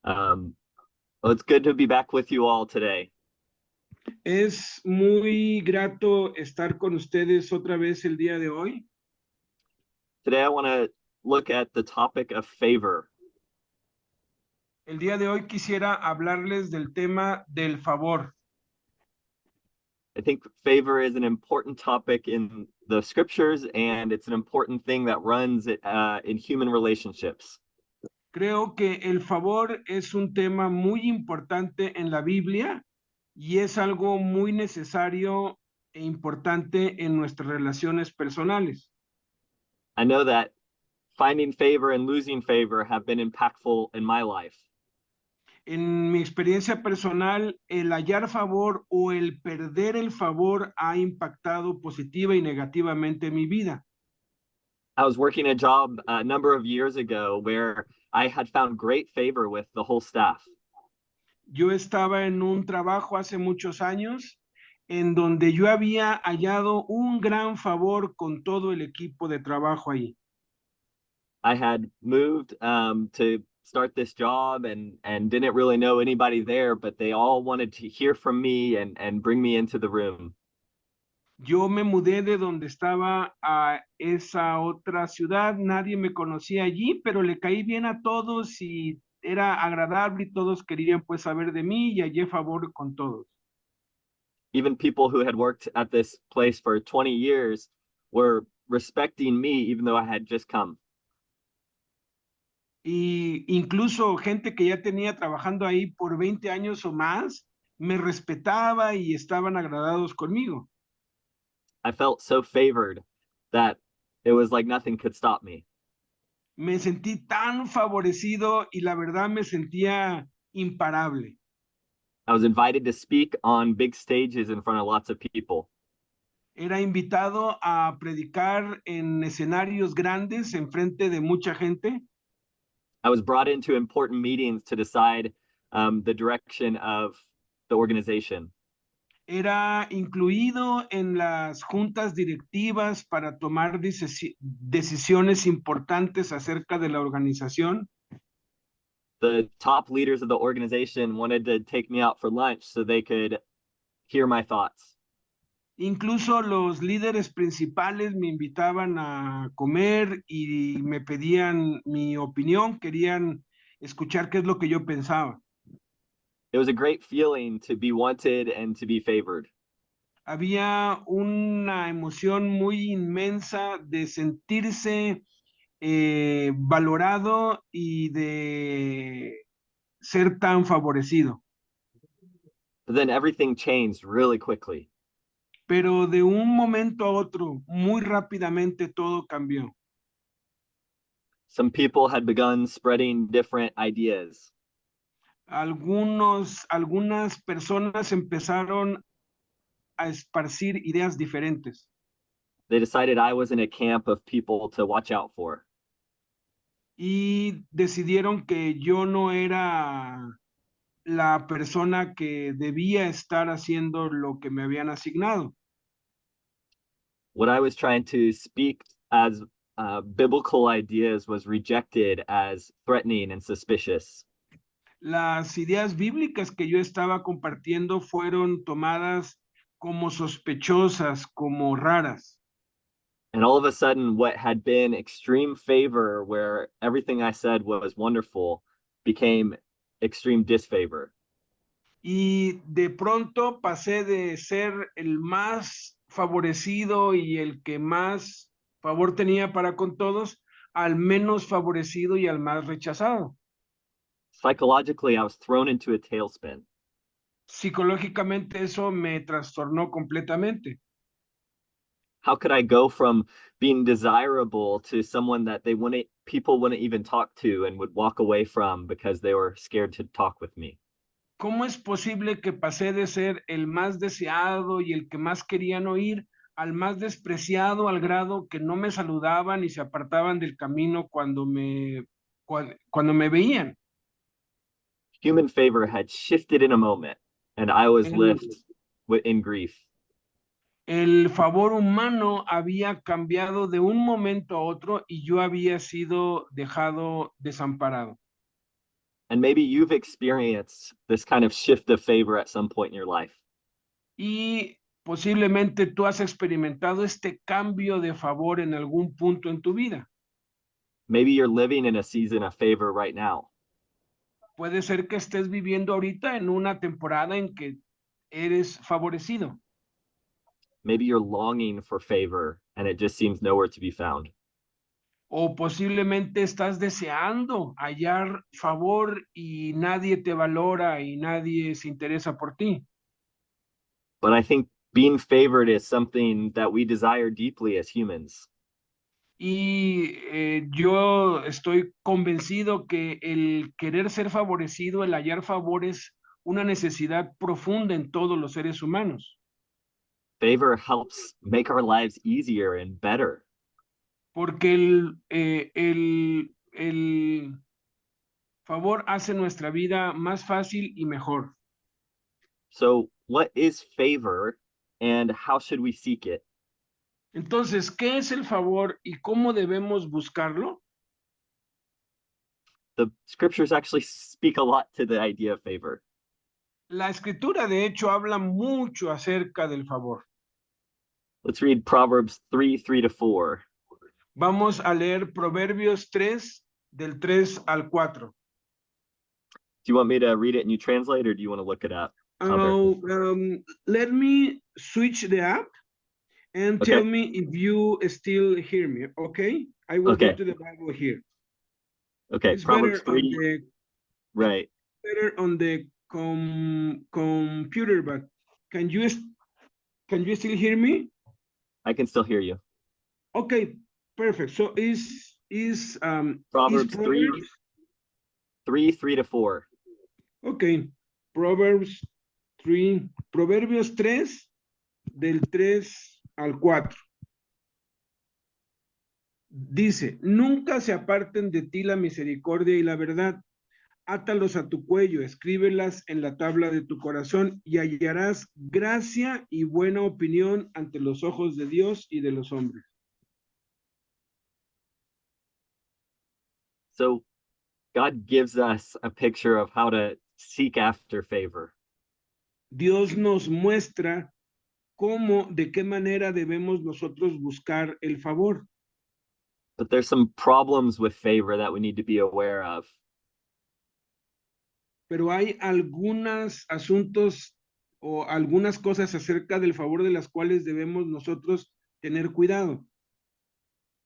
Um, well, it's good to be back with you all today. Es muy grato estar con ustedes otra vez el día de hoy. Today, I want to look at the topic of favor. El día de hoy quisiera hablarles del tema del favor. I think favor is an important topic in the scriptures, and it's an important thing that runs in human relationships. Creo que el favor es un tema muy importante en la Biblia y es algo muy necesario e importante en nuestras relaciones personales. I know that finding favor and losing favor have been impactful in my life. En mi experiencia personal, el hallar favor o el perder el favor ha impactado positiva y negativamente mi vida. I was working a job a number of years ago where I had found great favor with the whole staff. Yo estaba en un trabajo hace muchos años en donde yo había hallado un gran favor con todo el equipo de trabajo ahí. I had moved to start this job and didn't really know anybody there, but they all wanted to hear from me and bring me into the room. Yo me mudé de donde estaba a esa otra ciudad, nadie me conocía allí, pero le caí bien a todos y era agradable y todos querían pues saber de mí y hallé favor con todos. Even people who had worked at this place for 20 years were respecting me even though I had just come. Y incluso gente que ya tenía trabajando ahí por 20 años o más, me respetaba y estaban agradados conmigo. I felt so favored that it was like nothing could stop me. Me sentí tan favorecido y la verdad me sentía imparable. I was invited to speak on big stages in front of lots of people. Era invitado a predicar en escenarios grandes en frente de mucha gente. I was brought into important meetings to decide the direction of the organization. Era incluido en las juntas directivas para tomar decisiones importantes acerca de la organización. The top leaders of the organization wanted to take me out for lunch so they could hear my thoughts. Incluso los líderes principales me invitaban a comer y me pedían mi opinión, querían escuchar qué es lo que yo pensaba. It was a great feeling to be wanted and to be favored. Había una emoción muy inmensa de sentirse valorado y de ser tan favorecido. But then everything changed really quickly. Pero de un momento a otro, muy rápidamente todo cambió. Some people had begun spreading different ideas. Algunas personas empezaron a esparcir ideas diferentes. They decided I was in a camp of people to watch out for. Y decidieron que yo no era la persona que debía estar haciendo lo que me habían asignado. What I was trying to speak as biblical ideas was rejected as threatening and suspicious. Las ideas bíblicas que yo estaba compartiendo fueron tomadas como sospechosas, como raras. And all of a sudden, what had been extreme favor, where everything I said was wonderful, became extreme disfavor. Y de pronto pasé de ser el más favorecido y el que más favor tenía para con todos, al menos favorecido y al más rechazado. Psychologically, I was thrown into a tailspin. Psicológicamente eso me trastornó completamente. How could I go from being desirable to someone that people wouldn't even talk to and would walk away from because they were scared to talk with me? ¿Cómo es posible que pasé de ser el más deseado y el que más querían oír al más despreciado al grado que no me saludaban y se apartaban del camino cuando me veían? Human favor had shifted in a moment, and I was El, left in grief. el favor humano había cambiado de un momento a otro y yo había sido dejado desamparado. And maybe you've experienced this kind of shift of favor at some point in your life. Y posiblemente tú has experimentado este cambio de favor en algún punto en tu vida. Maybe you're living in a season of favor right now. Puede ser que estés viviendo ahorita en una temporada en que eres favorecido. Maybe you're longing for favor and it just seems nowhere to be found. O posiblemente estás deseando hallar favor y nadie te valora y nadie se interesa por ti. But I think being favored is something that we desire deeply as humans. Y yo estoy convencido que el querer ser favorecido, el hallar favor es una necesidad profunda en todos los seres humanos. Favor helps make our lives easier and better. Porque el favor hace nuestra vida más fácil y mejor. So, what is favor and how should we seek it? Entonces, ¿qué es el favor y cómo debemos buscarlo? The scriptures actually speak a lot to the idea of favor. La escritura, de hecho, habla mucho acerca del favor. Let's read Proverbs 3:3-4. Vamos a leer Proverbios 3, del 3 al 4. Do you want me to read it and you translate, or do you want to look it up? Let me switch the app and Okay. tell me if you still hear me, okay? I will Okay. go to the Bible here. Okay, It's Proverbs better 3, on the, right. better on the computer, but can you still hear me? I can still hear you. Okay, perfect. So Proverbs 3:3-4. Okay, Proverbs 3, Proverbios 3, del 3 al 4. Dice, nunca se aparten de ti la misericordia y la verdad. Átalos a tu cuello, escríbelas en la tabla de tu corazón y hallarás gracia y buena opinión ante los ojos de Dios y de los hombres. So God gives us a picture of how to seek after favor. Dios nos muestra de qué manera debemos nosotros buscar el favor. But there's some problems with favor that we need to be aware of. Pero hay algunos asuntos o algunas cosas acerca del favor de las cuales debemos nosotros tener cuidado.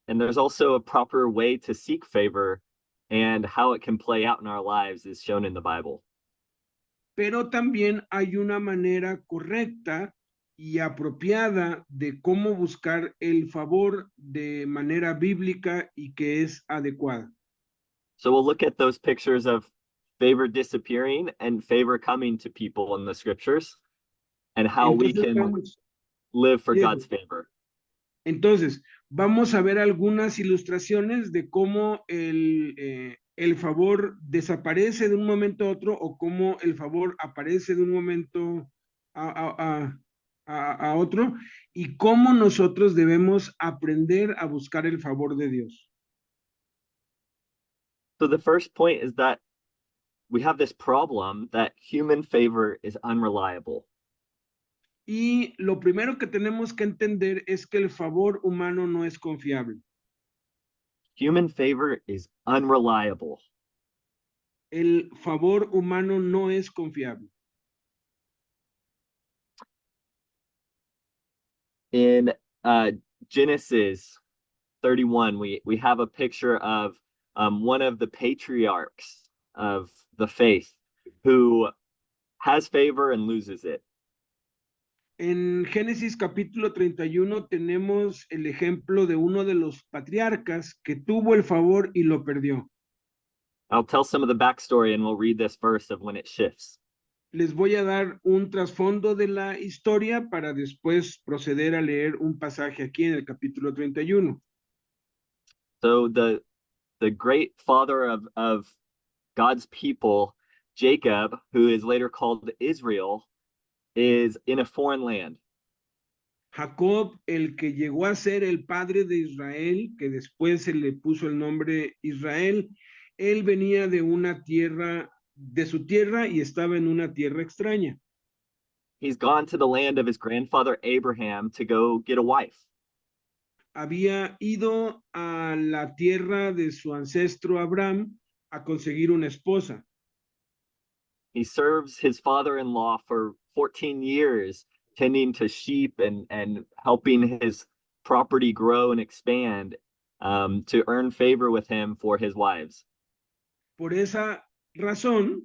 And there's also a proper way to seek favor, and how it can play out in our lives is shown in the Bible. Pero también hay una manera correcta y apropiada de cómo buscar el favor de manera bíblica y que es adecuada. So we'll look at those pictures of favor disappearing and favor coming to people in the scriptures, and how we can live for God's favor. Entonces, vamos a ver algunas ilustraciones de cómo el favor desaparece de un momento a otro o cómo el favor aparece de un momento a otro y cómo nosotros debemos aprender a buscar el favor de Dios. So the first point is that we have this problem that human favor is unreliable. Y lo primero que tenemos que entender es que el favor humano no es confiable. Human favor is unreliable. El favor humano no es confiable. In Genesis 31, we have a picture of one of the patriarchs of the faith who has favor and loses it. En Génesis capítulo 31 tenemos el ejemplo de uno de los patriarcas que tuvo el favor y lo perdió. I'll tell some of the backstory and we'll read this verse of when it shifts. Les voy a dar un trasfondo de la historia para después proceder a leer un pasaje aquí en el capítulo 31. So the great father of God's people, Jacob, who is later called Israel, is in a foreign land. Jacob, el que llegó a ser el padre de Israel, que después se le puso el nombre Israel, él venía de una tierra de su tierra y estaba en una tierra extraña. He's gone to the land of his grandfather Abraham to go get a wife. Había ido a la tierra de su ancestro Abraham a conseguir una esposa. He serves his father-in-law for 14 years, tending to sheep and helping his property grow and expand to earn favor with him for his wives. Por esa razón,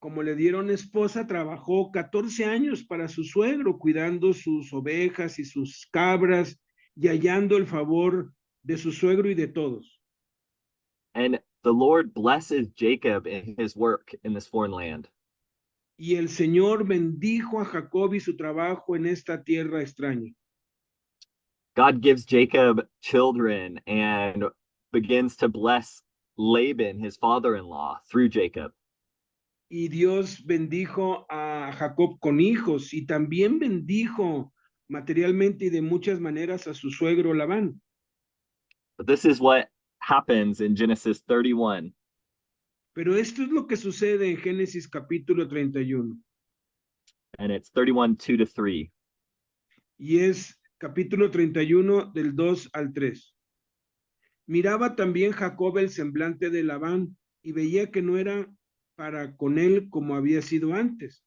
como le dieron esposa, trabajó 14 años para su suegro, cuidando sus ovejas y sus cabras y hallando el favor de su suegro y de todos. And the Lord blesses Jacob in his work in this foreign land. Y el Señor bendijo a Jacob y su trabajo en esta tierra extraña. God gives Jacob children and begins to bless Laban, his father-in-law, through Jacob. Y Dios bendijo a Jacob con hijos y también bendijo materialmente y de muchas maneras a su suegro Labán. But this is what happens in Genesis 31. Pero esto es lo que sucede en Génesis capítulo 31. And it's 31, 2-3. Y es capítulo 31 del 2 al 3. Miraba también Jacob el semblante de Labán y veía que no era para con él como había sido antes.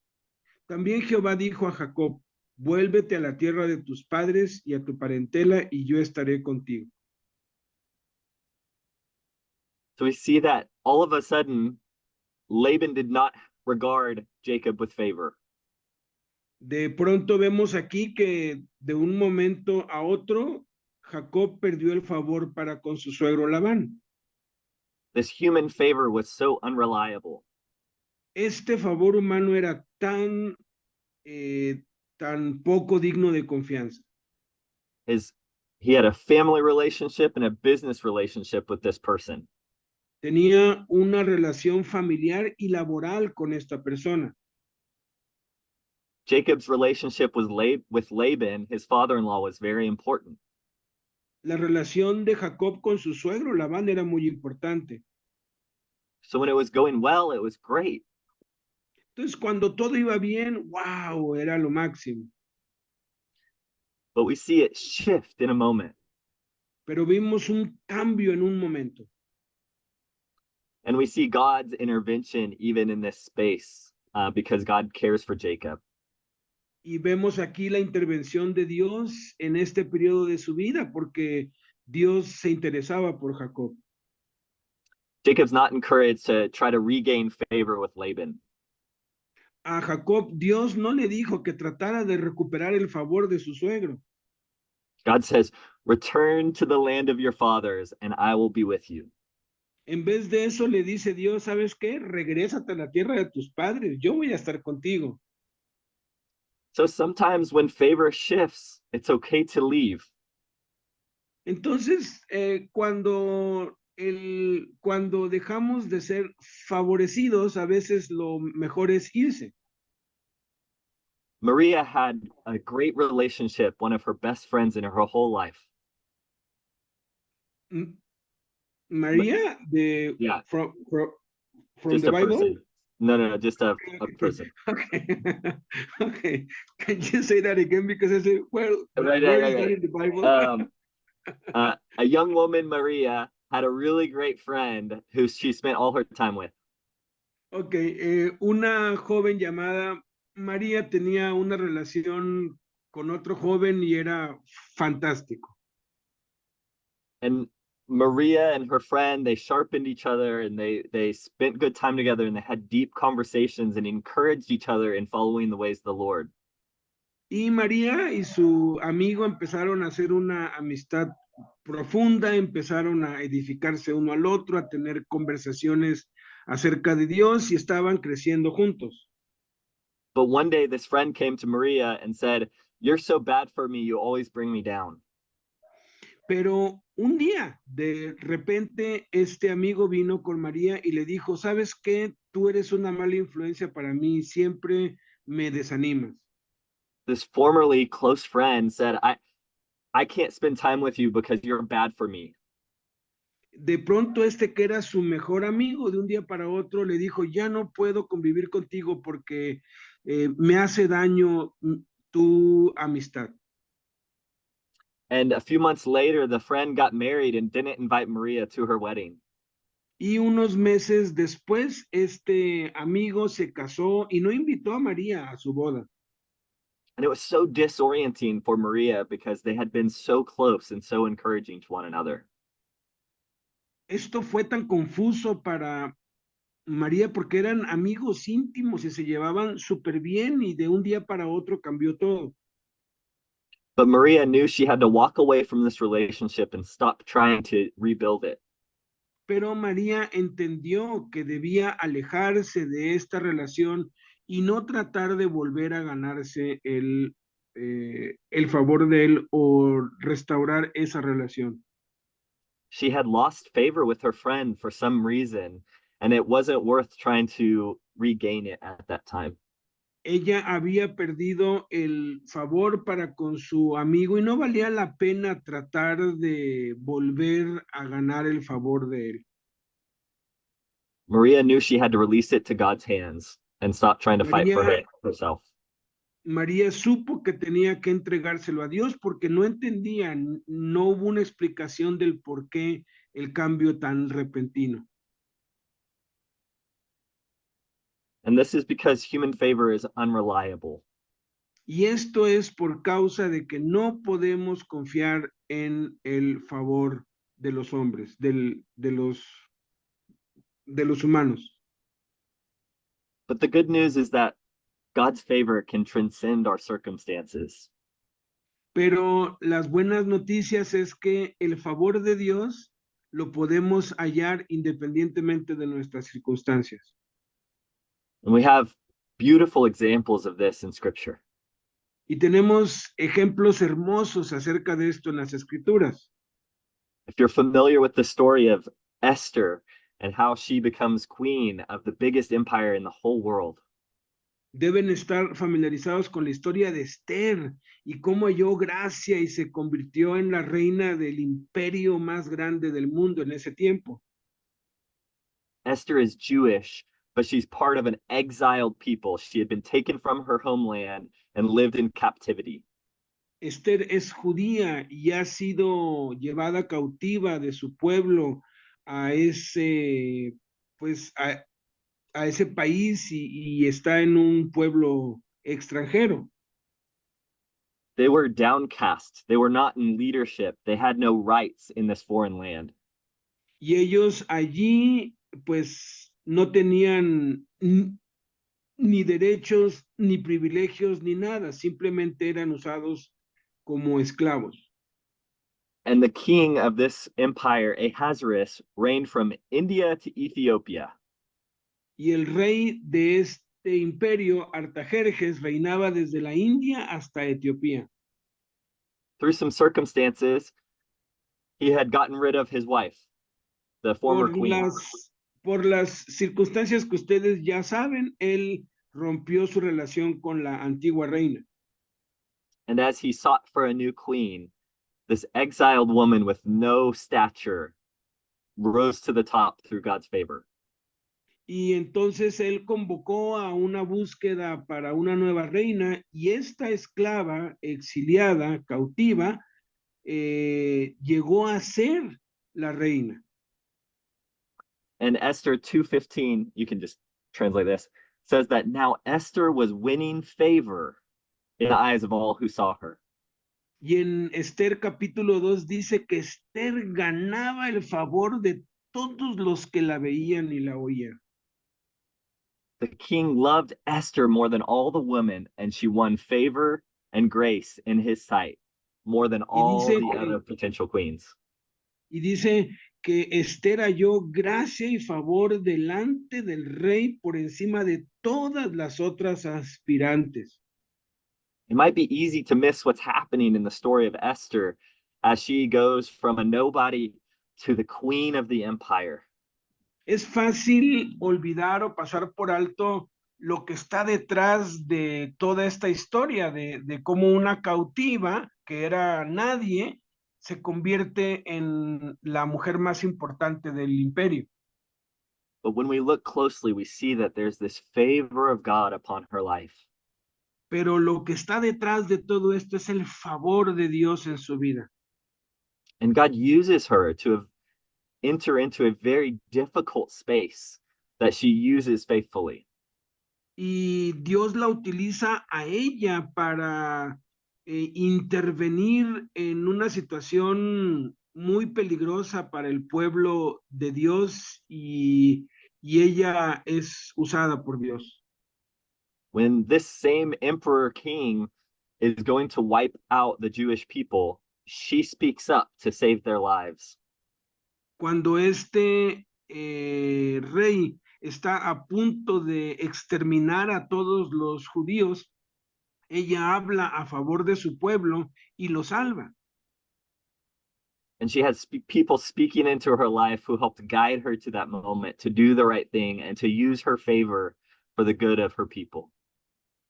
También Jehová dijo a Jacob, vuélvete a la tierra de tus padres y a tu parentela y yo estaré contigo. So we see that all of a sudden, Laban did not regard Jacob with favor. De pronto vemos aquí que de un momento a otro, Jacob perdió el favor para con su suegro Labán. This human favor was so unreliable. Este favor humano era tan poco digno de confianza. He had a family relationship and a business relationship with this person. Tenía una relación familiar y laboral con esta persona. Jacob's relationship with Laban, his father-in-law, was very important. La relación de Jacob con su suegro Labán era muy importante. So when it was going well, it was great. Entonces, cuando todo iba bien, wow, era lo máximo. But we see it shift in a moment. Pero vimos un cambio en un momento. And we see God's intervention even in this space because God cares for Jacob. Y vemos aquí la intervención de Dios en este periodo de su vida, porque Dios se interesaba por Jacob. Jacob's not encouraged to try to regain favor with Laban. A Jacob, Dios no le dijo que tratara de recuperar el favor de su suegro. God says, return to the land of your fathers and I will be with you. En vez de eso le dice Dios, ¿sabes qué? Regrésate a la tierra de tus padres, yo voy a estar contigo. So sometimes when favor shifts, it's okay to leave. Entonces, cuando dejamos de ser favorecidos, a veces lo mejor es irse. Maria had a great relationship, one of her best friends in her whole life. María, Yeah, from just the a Bible? person. No, just a person. Okay. Okay. Can you say that again? Because I said, well, Right. where is that in the Bible? A young woman, Maria, had a really great friend who she spent all her time with. Okay, una joven llamada María tenía una relación con otro joven y era fantástico. And Maria and her friend, they sharpened each other and they spent good time together and they had deep conversations and encouraged each other in following the ways of the Lord. Y María y su amigo empezaron a hacer una amistad profunda, empezaron a edificarse uno al otro, a tener conversaciones acerca de Dios y estaban creciendo juntos. But one day this friend came to Maria and said, "You're so bad for me, you always bring me down." Pero un día, de repente, este amigo vino con María y le dijo, ¿sabes qué? Tú eres una mala influencia para mí, siempre me desanimas. This formerly close friend said, I can't spend time with you because you're bad for me. De pronto que era su mejor amigo, de un día para otro le dijo, ya no puedo convivir contigo porque me hace daño tu amistad. And a few months later, the friend got married and didn't invite Maria to her wedding. Y unos meses después, este amigo se casó y no invitó a María a su boda. And it was so disorienting for Maria because they had been so close and so encouraging to one another. Esto fue tan confuso para María porque eran amigos íntimos y se llevaban súper bien y de un día para otro cambió todo. But Maria knew she had to walk away from this relationship and stop trying to rebuild it. Pero María entendió que debía alejarse de esta relación y no tratar de volver a ganarse el favor de él o restaurar esa relación. She had lost favor with her friend for some reason, and it wasn't worth trying to regain it at that time. Ella había perdido el favor para con su amigo y no valía la pena tratar de volver a ganar el favor de él. Maria knew she had to release it to God's hands and stop trying to fight for María, it herself. María supo que tenía que entregárselo a Dios porque no entendía, no hubo una explicación del por qué el cambio tan repentino. And this is because human favor is unreliable. Y esto es por causa de que no podemos confiar en el favor de los hombres, de los humanos. But the good news is that God's favor can transcend our circumstances. Pero las buenas noticias es que el favor de Dios lo podemos hallar independientemente de nuestras circunstancias. And we have beautiful examples of this in Scripture. Y tenemos ejemplos hermosos acerca de esto en las Escrituras. If you're familiar with the story of Esther and how she becomes queen of the biggest empire in the whole world, Deben estar familiarizados con la historia de Esther y cómo halló gracia y se convirtió en la reina del imperio más grande del mundo en ese tiempo. Esther is Jewish, but she's part of an exiled people. She had been taken from her homeland and lived in captivity. Esther es judía y ha sido llevada cautiva de su pueblo a ese, pues, a ese país y está en un pueblo extranjero. They were downcast. They were not in leadership. They had no rights in this foreign land. Y ellos allí, pues, no tenían ni derechos, ni privilegios, ni nada, simplemente eran usados como esclavos. And the king of this empire, Ahasuerus, reigned from India to Ethiopia. Y el rey de este imperio, Artajerjes, reinaba desde la India hasta Etiopía. Through some circumstances, he had gotten rid of his wife, the former queen. Por las circunstancias que ustedes ya saben, él rompió su relación con la antigua reina. And as he sought for a new queen, this exiled woman with no stature rose to the top through God's favor. Y entonces él convocó a una búsqueda para una nueva reina y esta esclava exiliada, cautiva, llegó a ser la reina. And Esther 2:15, you can just translate this, says that now Esther was winning favor in the eyes of all who saw her. Y en Esther capítulo 2 dice que Esther ganaba el favor de todos los que la veían y la oían. The king loved Esther more than all the women, and she won favor and grace in his sight more than all the other potential queens. Y dice que Esther halló gracia y favor delante del rey por encima de todas las otras aspirantes. It might be easy to miss what's happening in the story of Esther as she goes from a nobody to the queen of the empire. Es fácil olvidar o pasar por alto lo que está detrás de toda esta historia, de cómo una cautiva, que era nadie, se convierte en la mujer más importante del imperio. But when we look closely, we see that there's this favor of God upon her life. Pero lo que está detrás de todo esto es el favor de Dios en su vida. And God uses her to enter into a very difficult space that she uses faithfully. Y Dios la utiliza a ella para intervenir en una situación muy peligrosa para el pueblo de Dios y ella es usada por Dios. When this same emperor king is going to wipe out the Jewish people, she speaks up to save their lives. Cuando este rey está a punto de exterminar a todos los judíos, ella habla a favor de su pueblo y lo salva. And she has people speaking into her life who helped guide her to that moment to do the right thing and to use her favor for the good of her people.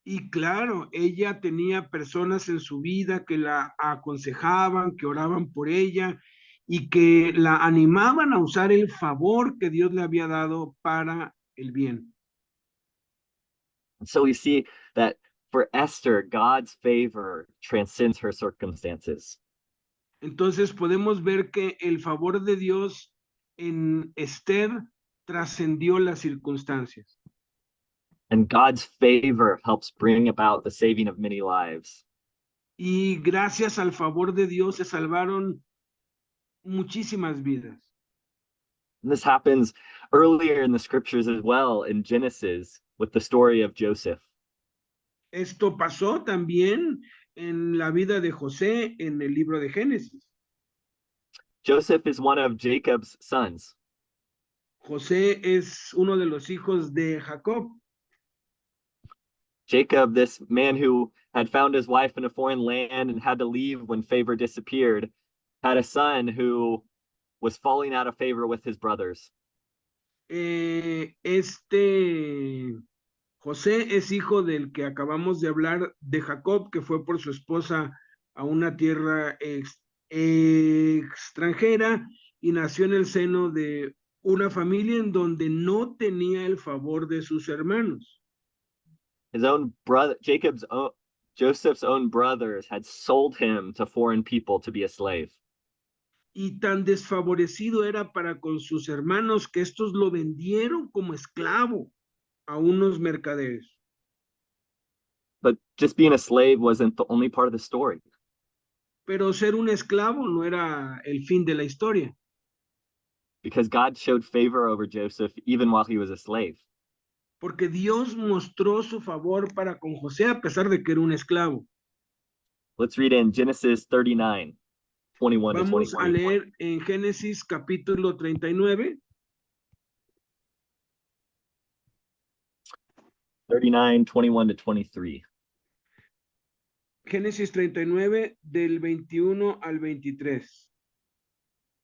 Y claro, ella tenía personas en su vida que la aconsejaban, que oraban por ella y que la animaban a usar el favor que Dios le había dado para el bien. And so we see that for Esther, God's favor transcends her circumstances. Entonces podemos ver que el favor de Dios en Esther trascendió las circunstancias. And God's favor helps bring about the saving of many lives. Y gracias al favor de Dios se salvaron muchísimas vidas. And this happens earlier in the scriptures as well in Genesis with the story of Joseph. Esto pasó también en la vida de José en el libro de Génesis. Joseph is one of Jacob's sons. José es uno de los hijos de Jacob. Jacob, this man who had found his wife in a foreign land and had to leave when favor disappeared, had a son who was falling out of favor with his brothers. José es hijo del que acabamos de hablar, de Jacob, que fue por su esposa a una tierra extranjera y nació en el seno de una familia en donde no tenía el favor de sus hermanos. His own brother, Joseph's own brothers had sold him to foreign people to be a slave. Y tan desfavorecido era para con sus hermanos que estos lo vendieron como esclavo a unos mercaderes. But just being a slave wasn't the only part of the story. Pero ser un esclavo no era el fin de la historia. Because God showed favor over Joseph even while he was a slave. Porque Dios mostró su favor para con José a pesar de que era un esclavo. Let's read in Genesis 39, 21 to 23. Vamos a leer en Génesis capítulo 39. 39, 21 to 23. Génesis 39 del 21 al 23.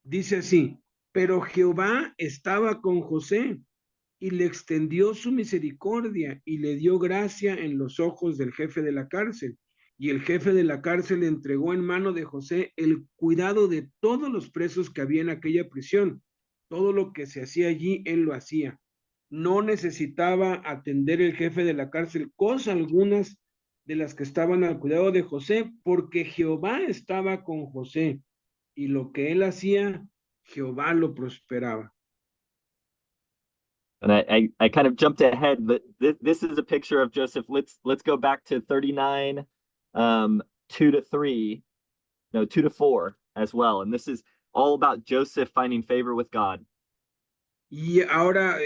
Dice así: pero Jehová estaba con José y le extendió su misericordia y le dio gracia en los ojos del jefe de la cárcel. Y el jefe de la cárcel entregó en mano de José el cuidado de todos los presos que había en aquella prisión. Todo lo que se hacía allí, él lo hacía. No necesitaba atender el jefe de la cárcel cosa algunas de las que estaban al cuidado de José, porque Jehová estaba con José, y lo que él hacía, Jehová lo prosperaba. And I kind of jumped ahead, but this is a picture of Joseph. Let's go back to 39, 2 to 3, no, 2 to 4 as well. And this is all about Joseph finding favor with God. Y ahora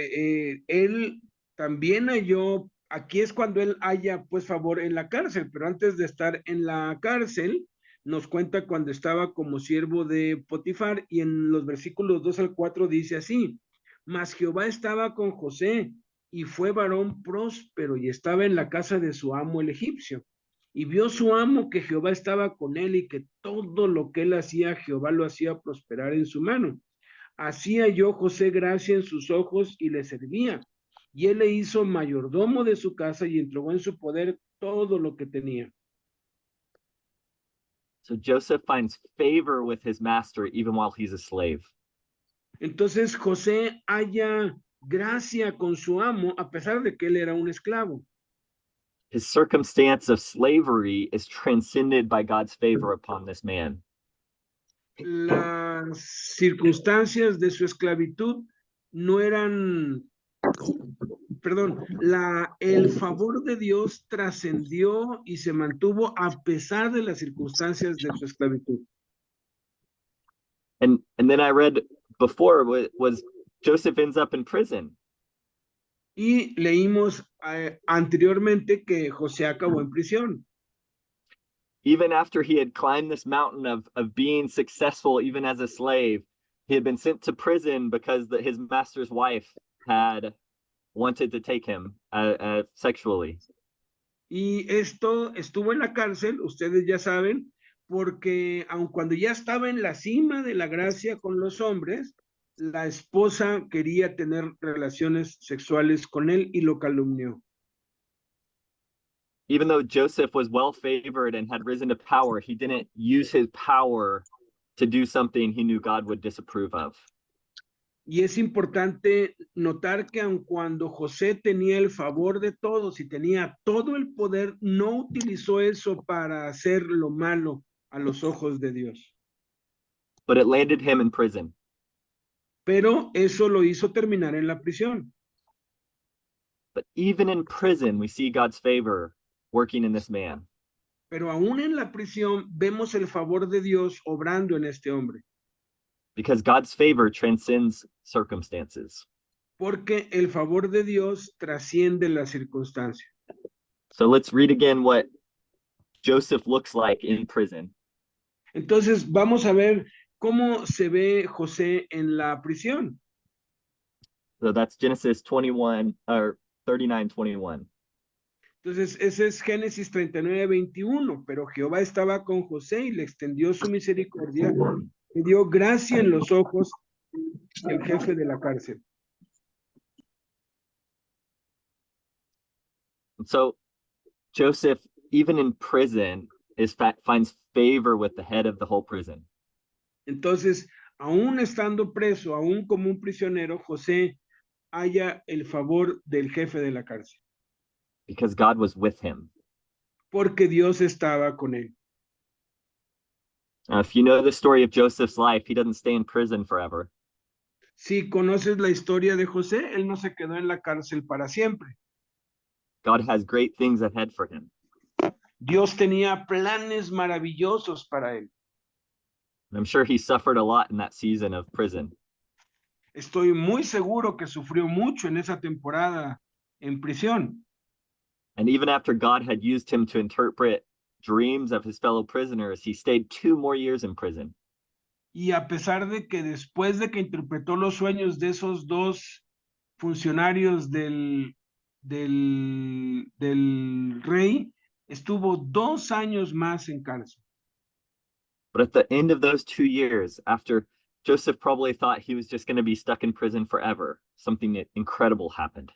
él también halló, aquí es cuando él halla pues favor en la cárcel, pero antes de estar en la cárcel, nos cuenta cuando estaba como siervo de Potifar, y en los versículos 2 al 4 dice así: mas Jehová estaba con José, y fue varón próspero, y estaba en la casa de su amo el egipcio. Y vio su amo que Jehová estaba con él, y que todo lo que él hacía, Jehová lo hacía prosperar en su mano. Así halló José gracia en sus ojos y le servía. Y él le hizo mayordomo de su casa y entregó en su poder todo lo que tenía. So Joseph finds favor with his master even while he's a slave. Entonces José halla gracia con su amo a pesar de que él era un esclavo. His circumstance of slavery is transcended by God's favor upon this man. Las circunstancias de su esclavitud no eran, perdón, el favor de Dios trascendió y se mantuvo a pesar de las circunstancias de su esclavitud. And then I read before was Joseph ends up in prison. Y leímos anteriormente que José acabó en prisión. Even after he had climbed this mountain of being successful, even as a slave, he had been sent to prison because his master's wife had wanted to take him sexually. Y esto estuvo en la cárcel, ustedes ya saben, porque aun cuando ya estaba en la cima de la gracia con los hombres, la esposa quería tener relaciones sexuales con él y lo calumnió. Even though Joseph was well favored and had risen to power, he didn't use his power to do something he knew God would disapprove of. Y es importante notar que aun cuando José tenía el favor de todos y tenía todo el poder, no utilizó eso para hacer lo malo a los ojos de Dios. But it landed him in prison. Pero eso lo hizo terminar en la prisión. But even in prison, we see God's favor working in this man. Pero aún en la prisión vemos el favor de Dios obrando en este hombre. Because God's favor transcends circumstances. Porque el favor de Dios trasciende la circunstancia. So let's read again what Joseph looks like in prison. Entonces vamos a ver cómo se ve José en la prisión. So that's Genesis 21 or 39:21. Entonces ese es Génesis 39:21. Pero Jehová estaba con José y le extendió su misericordia, le dio gracia en los ojos del jefe de la cárcel. So Joseph, even in prison, finds favor with the head of the whole prison. Entonces, aún estando preso, aún como un prisionero, José halla el favor del jefe de la cárcel. Because God was with him. Porque Dios estaba con él. If you know the story of Joseph's life, he doesn't stay in prison forever. Si conoces la historia de José, él no se quedó en la cárcel para siempre. God has great things ahead for him. Dios tenía planes maravillosos para él. I'm sure he suffered a lot in that season of prison. Estoy muy seguro que sufrió mucho en esa temporada en prisión. And even after God had used him to interpret dreams of his fellow prisoners, he stayed 2 more years in prison. Y a pesar de que después de que interpretó los sueños de esos dos funcionarios del rey, estuvo 2 años más en cárcel. But at the end of those 2 years, after Joseph probably thought he was just going to be stuck in prison forever, something incredible happened.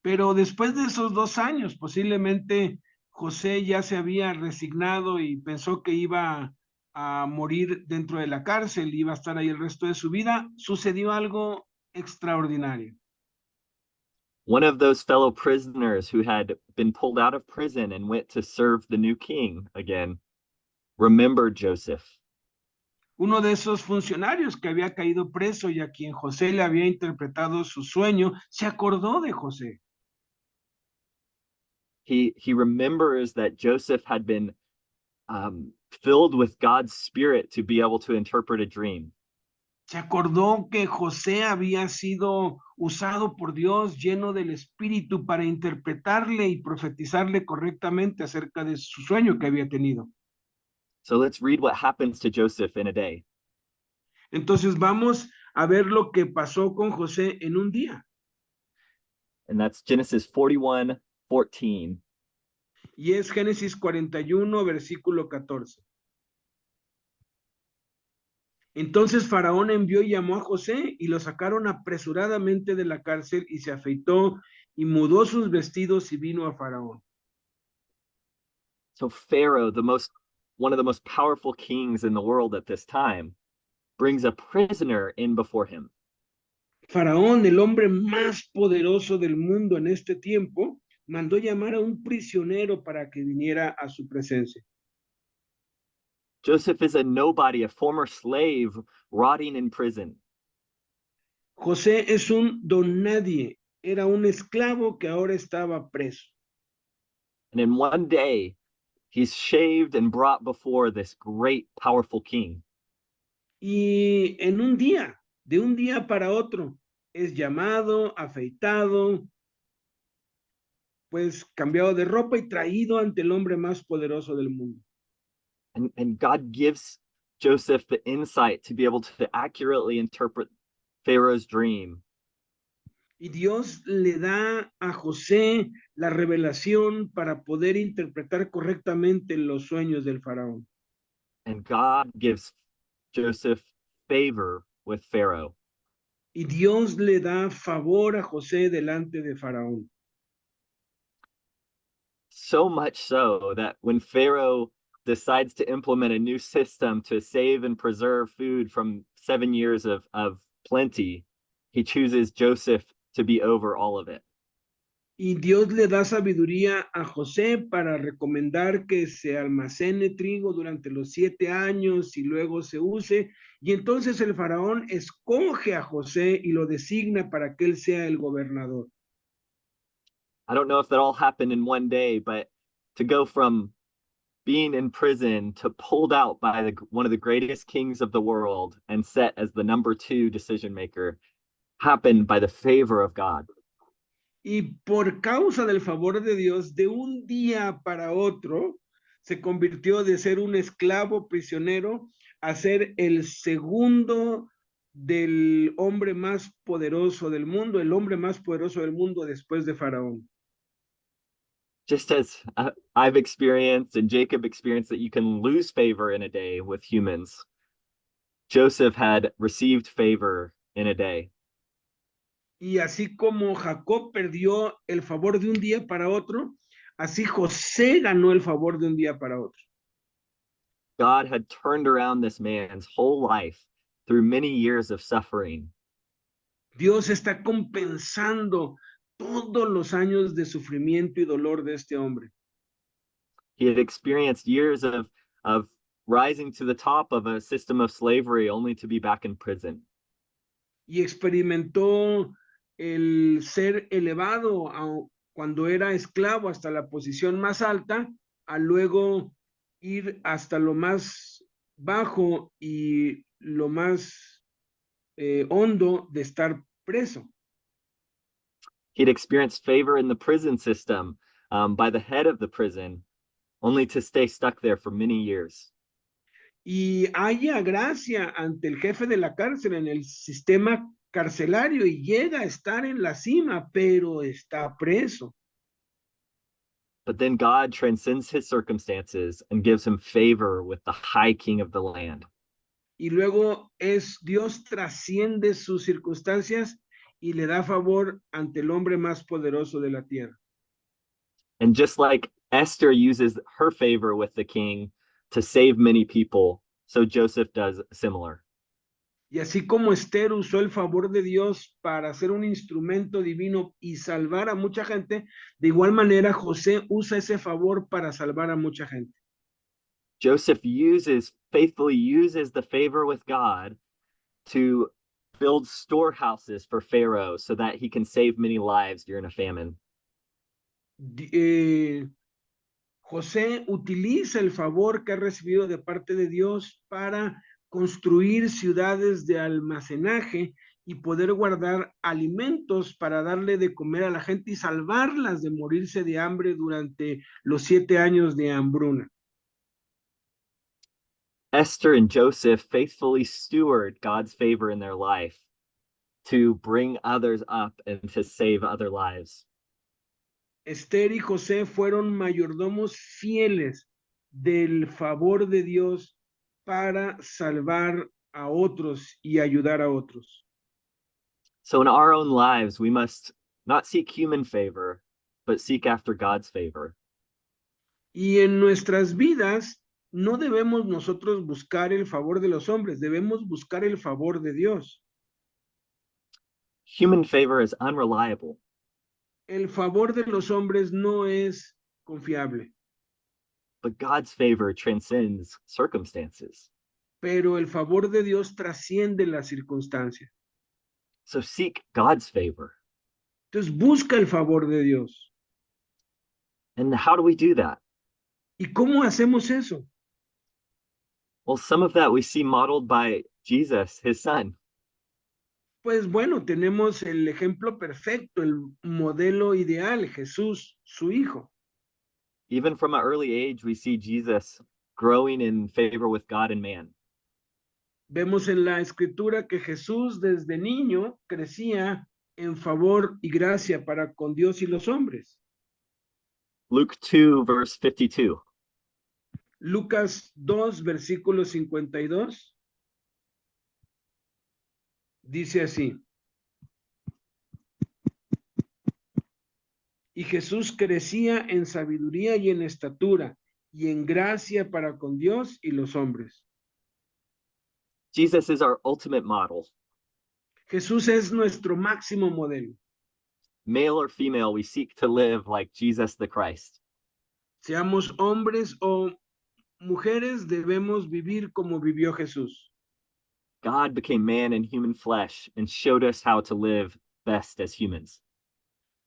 Pero después de esos 2 años, posiblemente José ya se había resignado y pensó que iba a morir dentro de la cárcel, iba a estar ahí el resto de su vida. Sucedió algo extraordinario. One of those fellow prisoners who had been pulled out of prison and went to serve the new king again remembered Joseph. Uno de esos funcionarios que había caído preso y a quien José le había interpretado su sueño, se acordó de José. He remembers that Joseph had been filled with God's Spirit to be able to interpret a dream. Se acordó que José había sido usado por Dios, lleno del Espíritu, para interpretarle y profetizarle correctamente acerca de su sueño que había tenido. So let's read what happens to Joseph in a day. Entonces vamos a ver lo que pasó con José en un día. And that's Genesis 41:14. Y es Génesis 41, versículo 14. Entonces Faraón envió y llamó a José y lo sacaron apresuradamente de la cárcel y se afeitó y mudó sus vestidos y vino a Faraón. So Pharaoh, the most one of the most powerful kings in the world at this time, brings a prisoner in before him. Faraón, el hombre más poderoso del mundo en este tiempo, mandó llamar a un prisionero para que viniera a su presencia. Joseph is a nobody, a former slave rotting in prison. José es un don nadie, era un esclavo que ahora estaba preso. And in one day, he's shaved and brought before this great, powerful king. Y en un día, de un día para otro, es llamado, afeitado, pues cambiado de ropa y traído ante el hombre más poderoso del mundo. And God gives Joseph the insight to be able to accurately interpret Pharaoh's dream. Y Dios le da a José la revelación para poder interpretar correctamente los sueños del faraón. And God gives Joseph favor with Pharaoh. Y Dios le da favor a José delante de faraón. So much so that when Pharaoh decides to implement a new system to save and preserve food from 7 years of plenty, he chooses Joseph to be over all of it. Y Dios le da sabiduría a José para recomendar que se almacene trigo durante los 7 años y luego se use. Y entonces el faraón escoge a José y lo designa para que él sea el gobernador. I don't know if that all happened in one day, but to go from being in prison to pulled out by one of the greatest kings of the world and set as the number 2 decision maker happened by the favor of God. Y por causa del favor de Dios, de un día para otro, se convirtió de ser un esclavo prisionero a ser el segundo del hombre más poderoso del mundo, el hombre más poderoso del mundo después de Faraón. Just as I've experienced and Jacob experienced that you can lose favor in a day with humans, Joseph had received favor in a day. Y así como Jacob perdió el favor de un día para otro, así José ganó el favor de un día para otro. God had turned around this man's whole life through many years of suffering. Dios está compensando todos los años de sufrimiento y dolor de este hombre. He had experienced years of rising to the top of a system of slavery only to be back in prison. Y experimentó el ser elevado cuando era esclavo hasta la posición más alta, a luego ir hasta lo más bajo y lo más hondo de estar preso. He'd experienced favor in the prison system by the head of the prison, only to stay stuck there for many years. Y haya gracia ante el jefe de la cárcel en el sistema carcelario y llega a estar en la cima, pero está preso. But then God transcends his circumstances and gives him favor with the high king of the land. Y luego Dios trasciende sus circunstancias y le da favor ante el hombre más poderoso de la tierra. And just like Esther uses her favor with the king to save many people, so Joseph does similar. Y así como Esther usó el favor de Dios para ser un instrumento divino y salvar a mucha gente, de igual manera José usa ese favor para salvar a mucha gente. Joseph faithfully uses the favor with God to build storehouses for Pharaoh so that he can save many lives during a famine. José utiliza el favor que ha recibido de parte de Dios para construir ciudades de almacenaje y poder guardar alimentos para darle de comer a la gente y salvarlas de morirse de hambre durante los 7 años de hambruna. Esther and Joseph faithfully steward God's favor in their life to bring others up and to save other lives. Esther y José fueron mayordomos fieles del favor de Dios para salvar a otros y ayudar a otros. So in our own lives, we must not seek human favor, but seek after God's favor. Y en nuestras vidas no debemos nosotros buscar el favor de los hombres, debemos buscar el favor de Dios. Human favor is unreliable, El favor de los hombres no es confiable, but God's favor transcends circumstances. pero el favor de Dios trasciende las circunstancias. So seek God's favor. Entonces busca el favor de Dios. And how do we do that? ¿Y cómo hacemos eso? Well, some of that we see modeled by Jesus, his son. Pues bueno, tenemos el ejemplo perfecto, el modelo ideal, Jesús, su hijo. Even from an early age, we see Jesus growing in favor with God and man. Vemos en la escritura que Jesús desde niño crecía en favor y gracia para con Dios y los hombres. Luke 2, verse 52. Lucas 2, versículo 52, dice así: y Jesús crecía en sabiduría y en estatura y en gracia para con Dios y los hombres. Jesus is our ultimate model. Jesús es nuestro máximo modelo. Male or female, we seek to live like Jesus the Christ. Seamos hombres o mujeres, debemos vivir como vivió Jesús. God became man in human flesh and showed us how to live best as humans.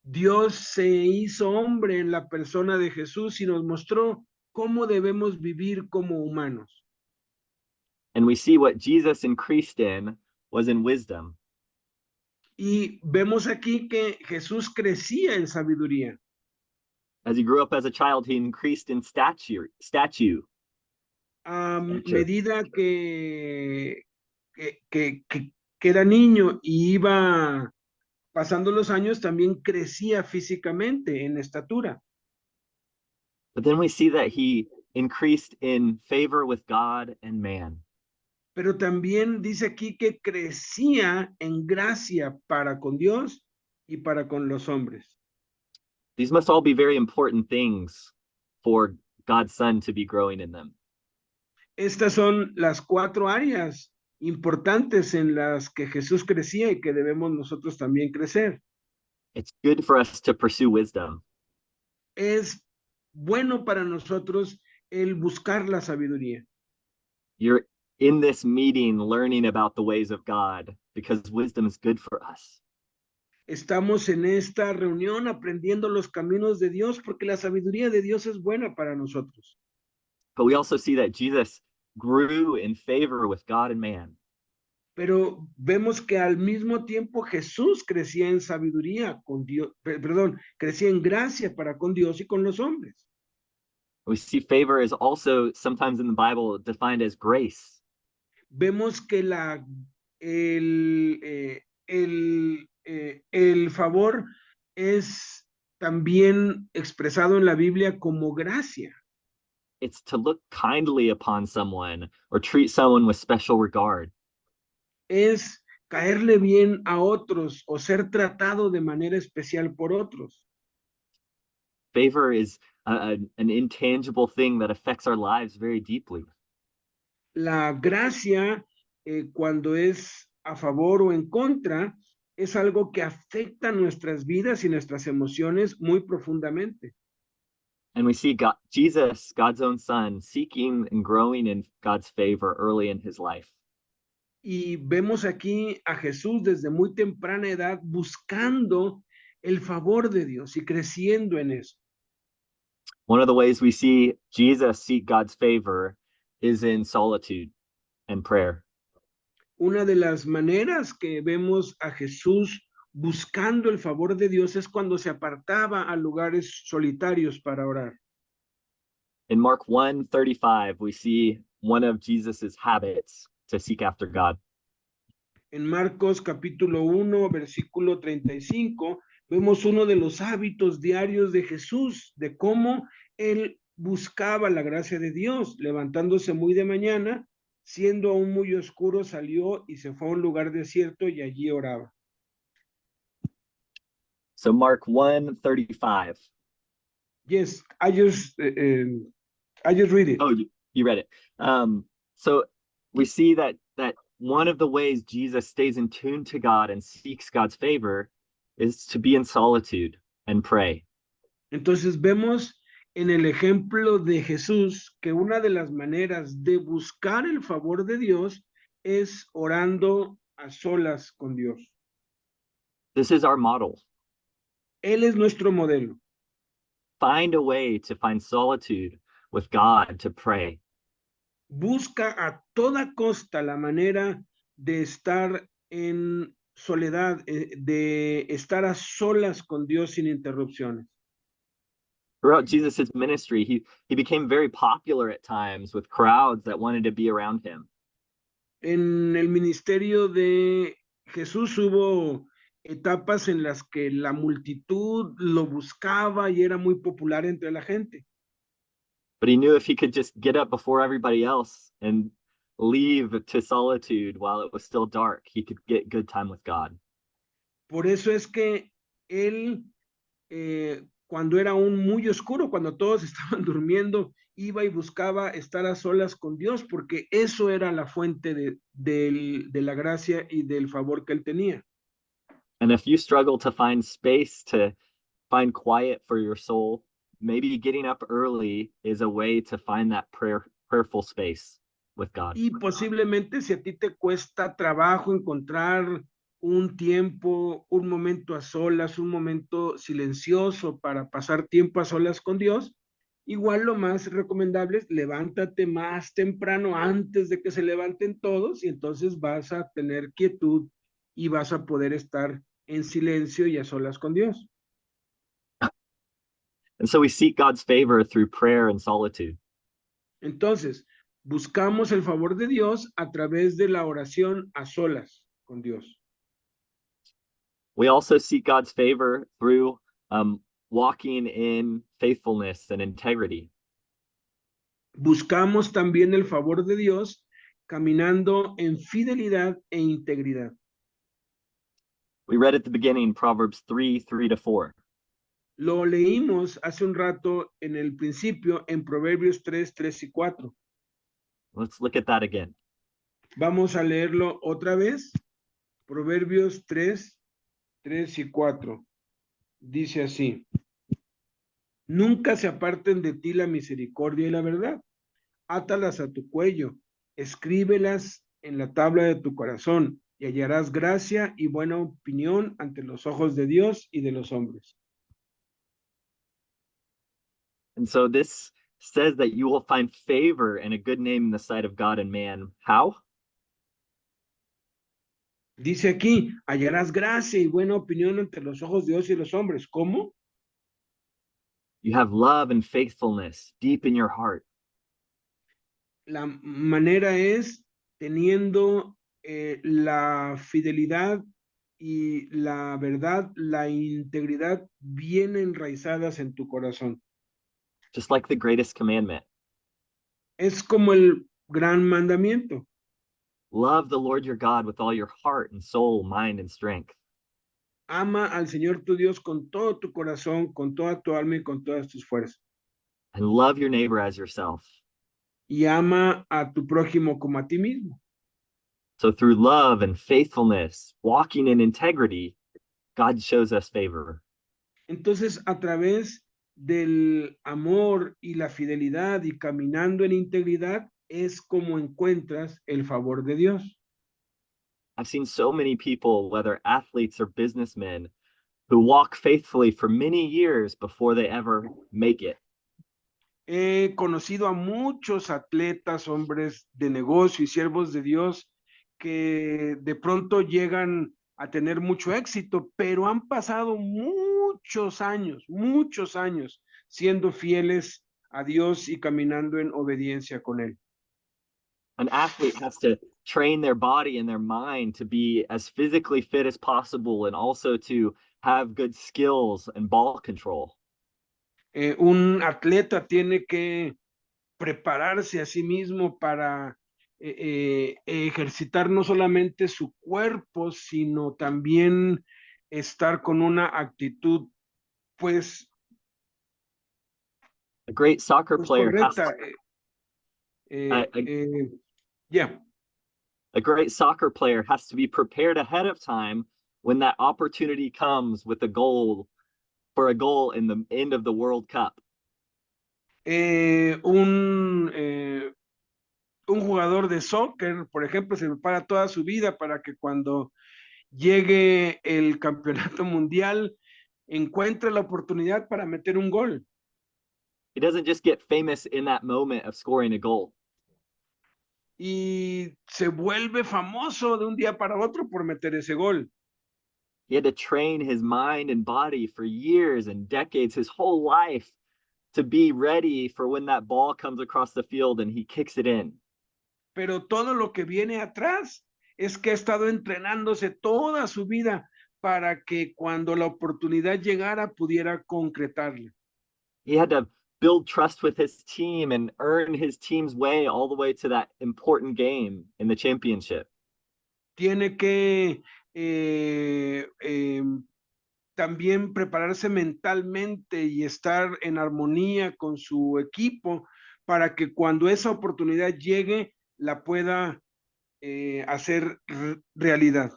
Dios se hizo hombre en la persona de Jesús y nos mostró cómo debemos vivir como humanos. And we see what Jesus increased in was in wisdom. Y vemos aquí que Jesús crecía en sabiduría. As he grew up as a child, he increased in stature. A medida que era niño y iba pasando los años, también crecía físicamente en estatura. But then we see that he increased in favor with God and man. Pero también dice aquí que crecía en gracia para con Dios y para con los hombres. These must all be very important things for God's Son to be growing in them. Estas son las 4 áreas importantes en las que Jesús crecía y que debemos nosotros también crecer. It's good for us to pursue wisdom. Es bueno para nosotros el buscar la sabiduría. You're in this meeting learning about the ways of God because wisdom is good for us. Estamos en esta reunión aprendiendo los caminos de Dios porque la sabiduría de Dios es buena para nosotros. But we also see that Jesus grew in favor with God and man. Pero vemos que al mismo tiempo Jesús crecía en sabiduría con Dios, perdón, crecía en gracia para con Dios y con los hombres. We see favor is also sometimes in the Bible defined as grace. Vemos que el favor es también expresado en la Biblia como gracia. It's to look kindly upon someone or treat someone with special regard. Es caerle bien a otros o ser tratado de manera especial por otros. Favor is an intangible thing that affects our lives very deeply. La gracia, cuando es a favor o en contra, es algo que afecta nuestras vidas y nuestras emociones muy profundamente. And we see God, Jesus, God's own son, seeking and growing in God's favor early in his life. Y vemos aquí a Jesús desde muy temprana edad buscando el favor de Dios y creciendo en eso. One of the ways we see Jesus seek God's favor is in solitude and prayer. Una de las maneras que vemos a Jesús buscando el favor de Dios es cuando se apartaba a lugares solitarios para orar. In Mark 1:35, we see one of Jesus's habits to seek after God. En Marcos capítulo 1, versículo 35, vemos uno de los hábitos diarios de Jesús, de cómo él buscaba la gracia de Dios, levantándose muy de mañana, siendo aún muy oscuro, salió y se fue a un lugar desierto y allí oraba. So Mark 1:35. Yes, I just read it. Oh, You read it. So we see that one of the ways Jesus stays in tune to God and seeks God's favor is to be in solitude and pray. Entonces vemos en el ejemplo de Jesús que una de las maneras de buscar el favor de Dios es orando a solas con Dios. This is our model. Él es nuestro modelo. Find a way to find solitude with God to pray. Busca a toda costa la manera de estar en soledad, de estar a solas con Dios sin interrupciones. Throughout Jesus's ministry, he became very popular at times with crowds that wanted to be around him. En el ministerio de Jesús hubo etapas en las que la multitud lo buscaba y era muy popular entre la gente. But he knew if he could just get up before everybody else and leave to solitude while it was still dark, he could get good time with God. Por eso es que él, cuando era aún muy oscuro, cuando todos estaban durmiendo, iba y buscaba estar a solas con Dios, porque eso era la fuente de la gracia y del favor que él tenía. And if you struggle to find space to find quiet for your soul, maybe getting up early is a way to find that prayerful space with God. Y posiblemente si a ti te cuesta trabajo encontrar un tiempo, un momento a solas, un momento silencioso para pasar tiempo a solas con Dios, igual lo más recomendable es levántate más temprano antes de que se levanten todos y entonces vas a tener quietud y vas a poder estar en silencio y a solas con Dios. And so we seek God's favor through prayer and solitude. Entonces, buscamos el favor de Dios a través de la oración a solas con Dios. We also seek God's favor through walking in faithfulness and integrity. Buscamos también el favor de Dios caminando en fidelidad e integridad. We read at the beginning Proverbs 3:3-4. Lo leímos hace un rato en el principio en Proverbios 3, 3 y 4. Let's look at that again. Vamos a leerlo otra vez. Proverbios 3, 3 y 4. Dice así: nunca se aparten de ti la misericordia y la verdad. Átalas a tu cuello, escríbelas en la tabla de tu corazón, y hallarás gracia y buena opinión ante los ojos de Dios y de los hombres. And so this says that you will find favor and a good name in the sight of God and man. How? Dice aquí, hallarás gracia y buena opinión ante los ojos de Dios y los hombres. ¿Cómo? You have love and faithfulness deep in your heart. La manera es teniendo la fidelidad y la verdad, la integridad bien enraizadas en tu corazón. Just like the greatest commandment. Es como el gran mandamiento. Love the Lord your God with all your heart and soul, mind, and strength. Ama al Señor tu Dios con todo tu corazón, con toda tu alma y con todas tus fuerzas. And love your neighbor as yourself. Y ama a tu prójimo como a ti mismo. So through love and faithfulness, walking in integrity, God shows us favor. Entonces, a través del amor y la fidelidad y caminando en integridad, es como encuentras el favor de Dios. I've seen so many people, whether athletes or businessmen, who walk faithfully for many years before they ever make it. He conocido a muchos atletas, hombres de negocio y siervos de Dios que de pronto llegan a tener mucho éxito, pero han pasado muchos años siendo fieles a Dios y caminando en obediencia con Él. An athlete has to train their body and their mind to be as physically fit as possible and also to have good skills and ball control. Un atleta tiene que prepararse a sí mismo para ejercitar no solamente su cuerpo, sino también estar con una actitud, pues, A great soccer player has correcta. A, Yeah. a great soccer player has to be prepared ahead of time when that opportunity comes with a goal for a goal in the end of the World Cup. Un jugador de soccer, por ejemplo, se prepara toda su vida para que cuando llegue el campeonato mundial encuentre la oportunidad para meter un gol. He doesn't just get famous in that moment of scoring a goal. Y se vuelve famoso de un día para otro por meter ese gol. He had to train his mind and body for years and decades, his whole life, to be ready for when that ball comes across the field and he kicks it in. Pero todo lo que viene atrás es que ha estado entrenándose toda su vida para que cuando la oportunidad llegara pudiera concretarla. He had to build trust with his team and earn his team's way all the way to that important game in the championship. Tiene que también prepararse mentalmente y estar en armonía con su equipo para que cuando esa oportunidad llegue la pueda hacer realidad.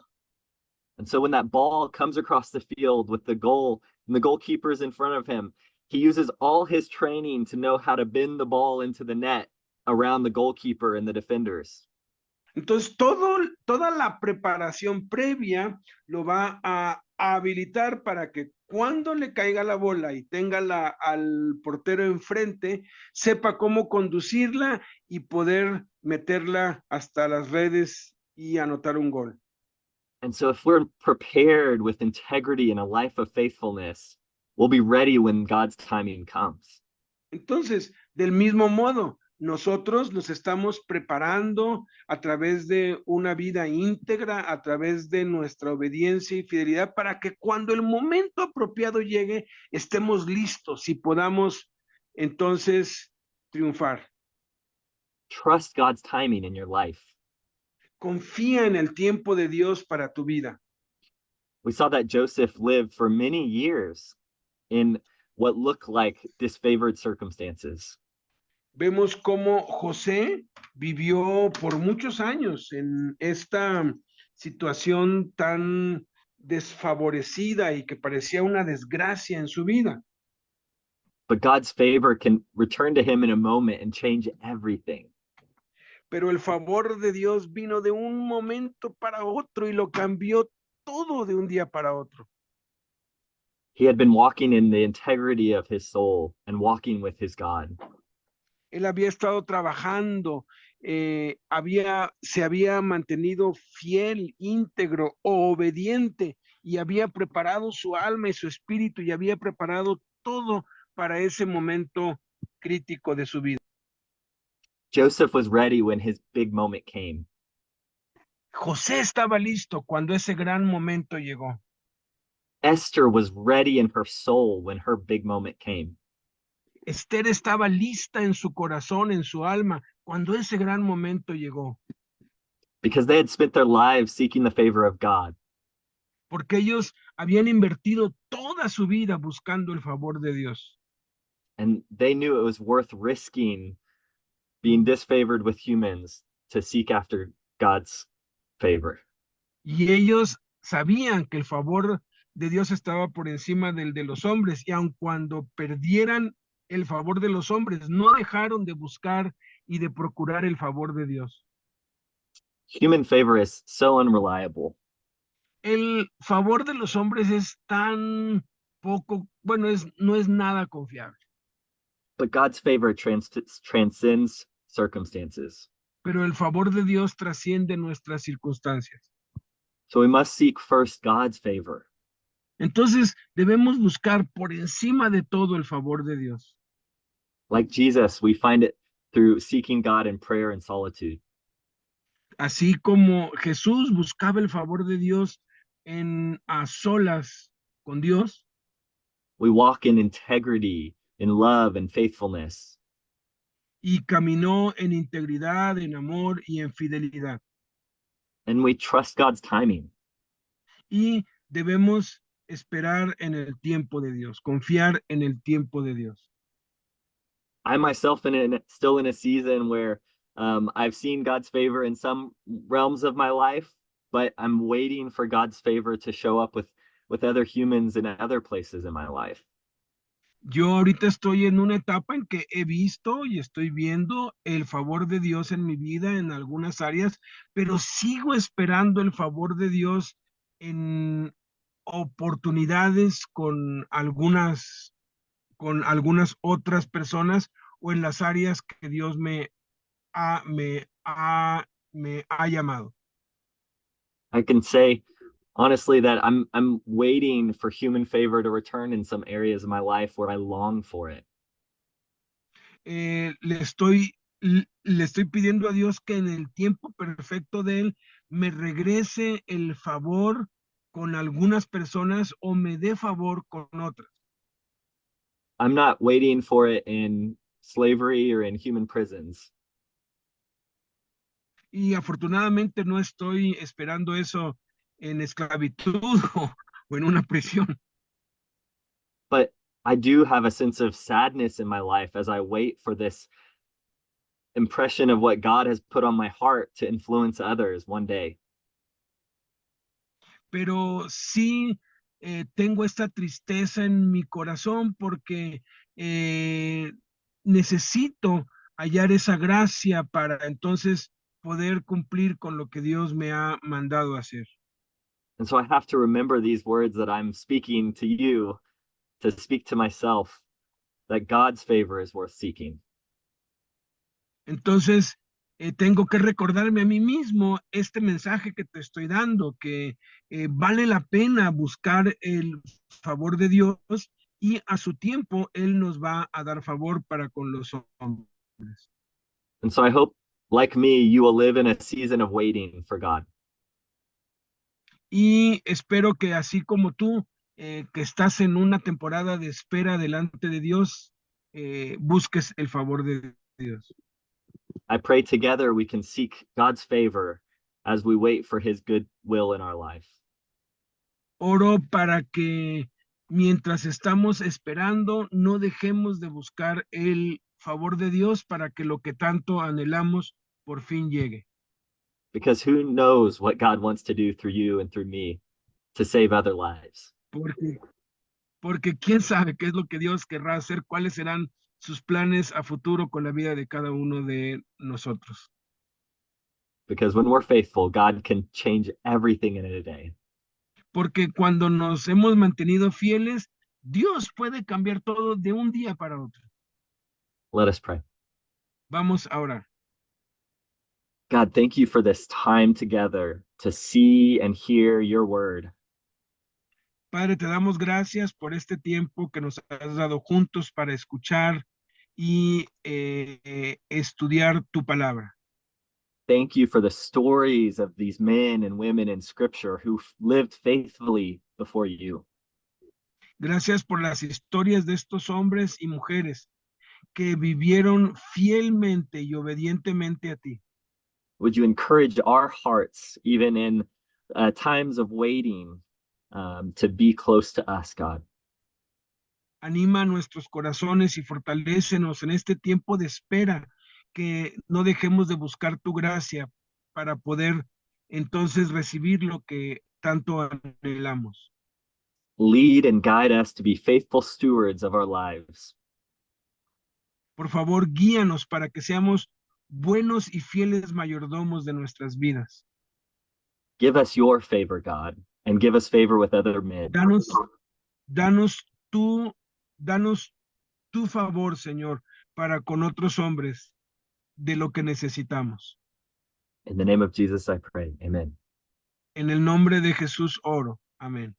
And so when that ball comes across the field with the goal and the goalkeeper's in front of him, he uses all his training to know how to bend the ball into the net around the goalkeeper and the defenders. Entonces, toda la preparación previa lo va a habilitar para que cuando le caiga la bola y tenga al portero enfrente, sepa cómo conducirla y poder meterla hasta las redes y anotar un gol. And so if we're prepared with integrity and a life of faithfulness, we'll be ready when God's timing comes. Entonces, del mismo modo, nosotros nos estamos preparando a través de una vida íntegra, a través de nuestra obediencia y fidelidad, para que cuando el momento apropiado llegue, estemos listos y podamos entonces triunfar. Trust God's timing in your life. Confía en el tiempo de Dios para tu vida. We saw that Joseph lived for many years in what looked like disfavored circumstances. Vemos cómo José vivió por muchos años en esta situación tan desfavorecida y que parecía una desgracia en su vida. But God's favor can return to him in a moment and change everything. Pero el favor de Dios vino de un momento para otro y lo cambió todo de un día para otro. He had been walking in the integrity of his soul and walking with his God. Él había estado trabajando, se había mantenido fiel, íntegro, obediente y había preparado su alma y su espíritu y había preparado todo para ese momento crítico de su vida. Joseph was ready when his big moment came. José estaba listo cuando ese gran momento llegó. Esther was ready in her soul when her big moment came. Esther estaba lista en su corazón, en su alma, cuando ese gran momento llegó. Because they had spent their lives seeking the favor of God. Porque ellos habían invertido toda su vida buscando el favor de Dios. And they knew it was worth risking being disfavored with humans to seek after God's favor. Y ellos sabían que el favor de Dios estaba por encima del de los hombres, y aun cuando perdieran el favor de los hombres, no dejaron de buscar y de procurar el favor de Dios. Human favor is so unreliable. El favor de los hombres es tan poco, bueno, no es nada confiable. But God's favor transcends circumstances. Pero el favor de Dios trasciende nuestras circunstancias. So we must seek first God's favor. Entonces debemos buscar por encima de todo el favor de Dios. Like Jesus, we find it through seeking God in prayer and solitude. Así como Jesús buscaba el favor de Dios a solas con Dios, We walk in integrity, in love and faithfulness. y caminó en integridad, en amor y en fidelidad. And we trust God's timing. Y debemos esperar en el tiempo de Dios, confiar en el tiempo de Dios. I myself am still in a season where I've seen God's favor in some realms of my life, but I'm waiting for God's favor to show up with other humans in other places in my life. Yo ahorita estoy en una etapa en que he visto y estoy viendo el favor de Dios en mi vida en algunas áreas, pero sigo esperando el favor de Dios en oportunidades con algunas otras personas o en las áreas que Dios me ha llamado. I can say honestly that I'm waiting for human favor to return in some areas of my life where I long for it. Le estoy pidiendo a Dios que en el tiempo perfecto de Él me regrese el favor con algunas personas o me dé favor con otras. I'm not waiting for it in slavery or in human prisons. Y afortunadamente no estoy esperando eso en esclavitud o en una prisión. But I do have a sense of sadness in my life as I wait for this impression of what God has put on my heart to influence others one day. Pero sí tengo esta tristeza en mi corazón porque necesito hallar esa gracia para entonces poder cumplir con lo que Dios me ha mandado hacer. And so I have to remember these words that I'm speaking to you, to speak to myself, that God's favor is worth seeking. Entonces, tengo que recordarme a mí mismo este mensaje que te estoy dando, que vale la pena buscar el favor de Dios y a su tiempo Él nos va a dar favor para con los hombres. And so I hope, like me, you will live in a season of waiting for God. Y espero que así como tú, que estás en una temporada de espera delante de Dios, busques el favor de Dios. I pray together we can seek God's favor as we wait for his good will in our life. Oro para que mientras estamos esperando, no dejemos de buscar el favor de Dios para que lo que tanto anhelamos por fin llegue. Because who knows what God wants to do through you and through me to save other lives. Porque quién sabe qué es lo que Dios querrá hacer, cuáles serán sus planes a futuro con la vida de cada uno de nosotros. Because when we're faithful, God can change everything in a day. Porque cuando nos hemos mantenido fieles, Dios puede cambiar todo de un día para otro. Let us pray. Vamos a orar. God, thank you for this time together to see and hear your word. Padre, te damos gracias por este tiempo que nos has dado juntos para escuchar y estudiar tu palabra. Thank you for the stories of these men and women in scripture who lived faithfully before you. Gracias por las historias de estos hombres y mujeres que vivieron fielmente y obedientemente a ti. Would you encourage our hearts, even in times of waiting, to be close to us, God? Anima a nuestros corazones y fortalécenos en este tiempo de espera, que no dejemos de buscar tu gracia para poder entonces recibir lo que tanto anhelamos. Lead and guide us to be faithful stewards of our lives. Por favor, guíanos para que seamos buenos y fieles mayordomos de nuestras vidas. Give us your favor, God, and give us favor with other men. Danos tu favor, Señor, para con otros hombres de lo que necesitamos. In the name of Jesus, I pray. Amen. En el nombre de Jesús oro. Amén.